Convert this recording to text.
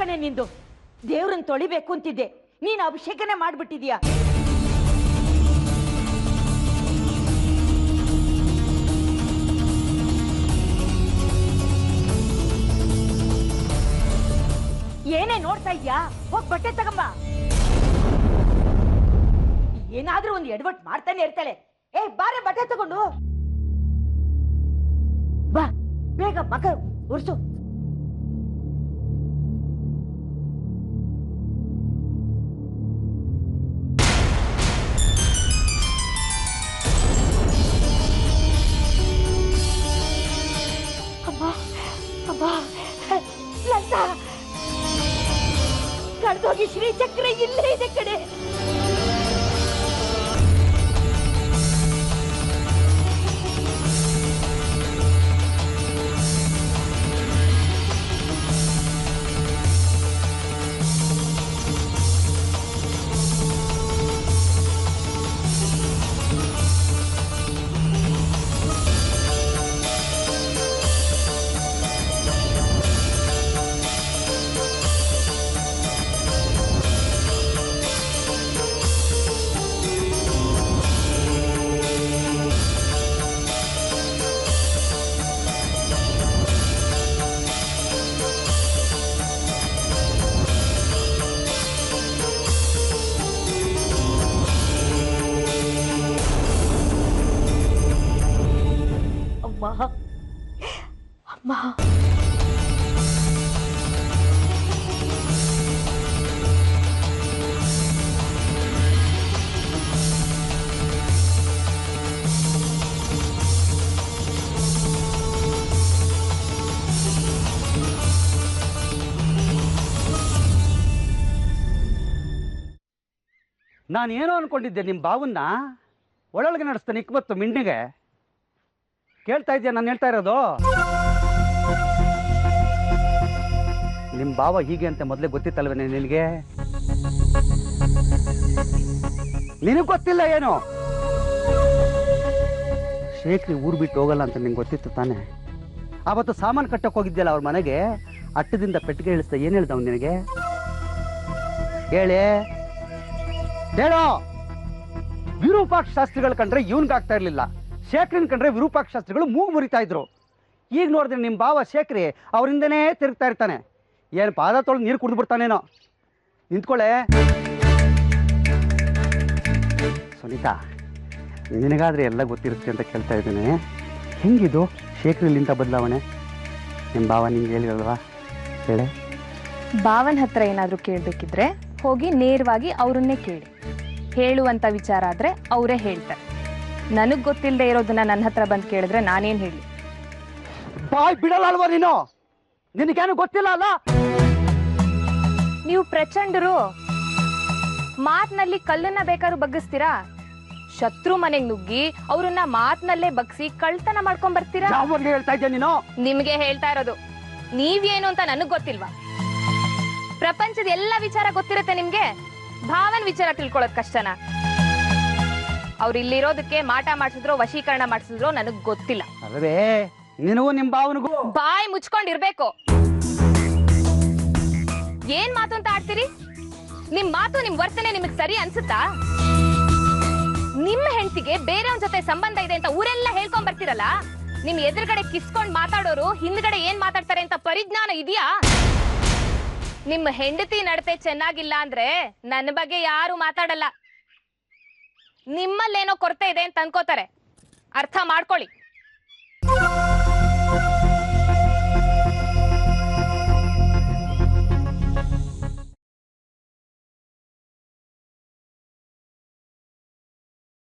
ಕಣೆ ನಿಂದು. ದೇವ್ರನ್ನ ತೊಳಿಬೇಕು ಅಂತಿದ್ದೆ, ನೀನು ಅಭಿಷೇಕನೇ ಮಾಡ್ಬಿಟ್ಟಿದ್ಯಾ. ಏನೇ ನೋಡ್ತಾ ಇದ್ಯಾ? ಹೋಗ್ ಬಟ್ಟೆ ತಗಂಬ. ಏನಾದ್ರೂ ಒಂದು ಎಡವಟ್ ಮಾಡ್ತಾನೆ ಇರ್ತಾಳೆ. ಬಾರೆ ಬಟ್ಟೆ ತಗೊಂಡು ಬಾ, ಬೇಗ ಮಗ ಉರ್ಸು. ಅಮ್ಮ ಅಮ್ಮ, ಲಂತ ಕಡ್ದೋಗಿ ಶ್ರೀಚಕ್ರ ಇಲ್ಲೇ ಇದೆ ಕಡೆ. ಅಮ್ಮ, ನಾನೇನೋ ಅನ್ಕೊಂಡಿದ್ದೆ, ನಿಮ್ಮ ಬಾವನ್ನ ಒಳೊಳಗೆ ನಡೆಸ್ತಾನೆ ಇಕ್ಬತ್ತು ಮಿಂಡಿಗೆ. ಕೇಳ್ತಾ ಇದೆಯಾ ನಾನು ಹೇಳ್ತಾ ಇರೋದು? ನಿಮ್ಮ ಬಾವ ಹೀಗೆ ಅಂತ ಮೊದಲೇ ಗೊತ್ತಿತ್ತಲ್ವೇನೆ ನಿನಗೆ? ನಿನಗೆ ಗೊತ್ತಿಲ್ಲ ಏನು? ಶೇಖರಿ ಊರು ಬಿಟ್ಟು ಹೋಗಲ್ಲ ಅಂತ ನಿಂಗೆ ಗೊತ್ತಿತ್ತು ತಾನೆ? ಆವತ್ತು ಸಾಮಾನು ಕಟ್ಟಕ್ಕೆ ಹೋಗಿದ್ಯಲ್ಲ ಅವ್ರ ಮನೆಗೆ, ಅಟ್ಟದಿಂದ ಪೆಟ್ಟಿಗೆ ಇಳಿಸ್ತಾ ಏನು ಹೇಳ್ದ ಅವ್ನು ನಿನಗೆ? ಹೇಳಿ, ಹೇಳೋ. ವಿರೂಪಾಕ್ಷ ಶಾಸ್ತ್ರಿಗಳು ಕಂಡ್ರೆ ಇವನ್ಗಾಗ್ತಾ ಇರ್ಲಿಲ್ಲ, ಶೇಖರಿನ್ ಕಂಡ್ರೆ ವಿರೂಪಾಕ್ಷ ಶಾಸ್ತ್ರಿಗಳು ಮೂಗು ಮುರಿತಾ ಇದ್ರು. ಈಗ ನೋಡಿದ್ರೆ ನಿಮ್ಮ ಬಾವ ಶೇಖರಿ ಅವರಿಂದನೇ ತಿರುಗ್ತಾ ಇರ್ತಾನೆ. ಏನು ಪಾದ ತೊಳೆದು ನೀರು ಕುಡಿದು ಬಿಡ್ತಾನೇನೋ. ನಿಂತ್ಕೊಳ್ಳೆ. ಸುನೀತಾ, ನಿನಗಾದ್ರೆ ಎಲ್ಲ ಗೊತ್ತಿರುತ್ತೆ ಅಂತ ಕೇಳ್ತಾ ಇದ್ದೇನೆ. ಹೆಂಗಿದು ಶೇಖರಿಲಿಂದ ಬದಲಾವಣೆ? ನಿಮ್ಮ ಬಾವ ನಿಂಗೆ ಹೇಳಿರಲ್ವಾ? ಹೇಳೆ. ಬಾವನ ಹತ್ರ ಏನಾದರೂ ಕೇಳಬೇಕಿದ್ರೆ ಹೋಗಿ ನೇರವಾಗಿ ಅವರನ್ನೇ ಕೇಳಿ. ಹೇಳುವಂಥ ವಿಚಾರ ಆದರೆ ಅವರೇ ಹೇಳ್ತಾರೆ. ನನಗೆ ಗೊತ್ತಿಲ್ಲದೆ ಇರೋದನ್ನ ನನ್ನ ಹತ್ರ ಬಂದು ಕೇಳಿದ್ರೆ ನಾನೇನು ಹೇಳಿ? ಬಾಯ್ ಬಿಡಲ್ಲ ಅಲ್ವಾ ನೀನು? ನಿನಗೇನು ಗೊತ್ತಿಲ್ಲ ಅಲ್ಲ? ನೀವು ಪ್ರಚಂಡರು. ಮಾತಿನಲ್ಲಿ ಕಲ್ಲನ್ನ ಬೇಕಾದ್ರೂ ಬಗ್ಗಿಸ್ತೀರಾ? ಶತ್ರು ಮನೆಗೆ ನುಗ್ಗಿ ಅವ್ರನ್ನ ಮಾತಿನಲ್ಲೇ ಬಗ್ಸಿ ಕಳ್ತನ ಮಾಡ್ಕೊಂಡ್ ಬರ್ತೀರಾ? ಹೇಳ್ತಾ ಇದ್ದೆ ನೀನು? ನಿಮ್ಗೆ ಹೇಳ್ತಾ ಇರೋದು. ನೀವೇನು ಅಂತ ನನಗ್ ಗೊತ್ತಿಲ್ವಾ? ಪ್ರಪಂಚದ ಎಲ್ಲ ವಿಚಾರ ಗೊತ್ತಿರುತ್ತೆ ನಿಮ್ಗೆ, ಭಾವನ ವಿಚಾರ ತಿಳ್ಕೊಳ್ಳೋದ್ ಕಷ್ಟನಾ? ಅವ್ರು ಇಲ್ಲಿರೋದಕ್ಕೆ ಮಾಟ ಮಾಡಿಸಿದ್ರು ವಶೀಕರಣ ಮಾಡಿಸಿದ್ರು ನನಗ್ ಗೊತ್ತಿಲ್ಲ. ಅಲ್ವೇ, ನಿನಗೂ ನಿಮ್ ಭಾವನಿಗೂ ಬಾಯಿ ಮುಚ್ಕೊಂಡಿರ್ಬೇಕು. ಏನ್ ಮಾತು ಅಂತ ಆಡ್ತೀರಿ? ನಿಮ್ ಮಾತು ನಿಮ್ ವರ್ತನೆ ನಿಮಗ್ ಸರಿ ಅನ್ಸುತ್ತಾ? ನಿಮ್ಮ ಹೆಂಡತಿಗೆ ಬೇರೆಯವನ್ ಜೊತೆ ಸಂಬಂಧ ಇದೆ ಅಂತ ಊರೆಲ್ಲ ಹೇಳ್ಕೊಂಡ್ ಬರ್ತಿರಲ್ಲ, ನಿಮ್ ಎದುರುಗಡೆ ಕಿಸ್ಕೊಂಡ್ ಮಾತಾಡೋರು ಹಿಂದ್ಗಡೆ ಏನ್ ಮಾತಾಡ್ತಾರೆ ಅಂತ ಪರಿಜ್ಞಾನ ಇದೆಯಾ? ನಿಮ್ಮ ಹೆಂಡತಿ ನಡತೆ ಚೆನ್ನಾಗಿಲ್ಲ ಅಂದ್ರೆ ನನ್ನ ಬಗ್ಗೆ ಯಾರು ಮಾತಾಡಲ್ಲ. ನಿಮ್ಮಲ್ಲೇನೋ ಕೊರತೆ ಇದೆ ಅಂತ ಅನ್ಕೋತಾರೆ. ಅರ್ಥ ಮಾಡ್ಕೊಳ್ಳಿ.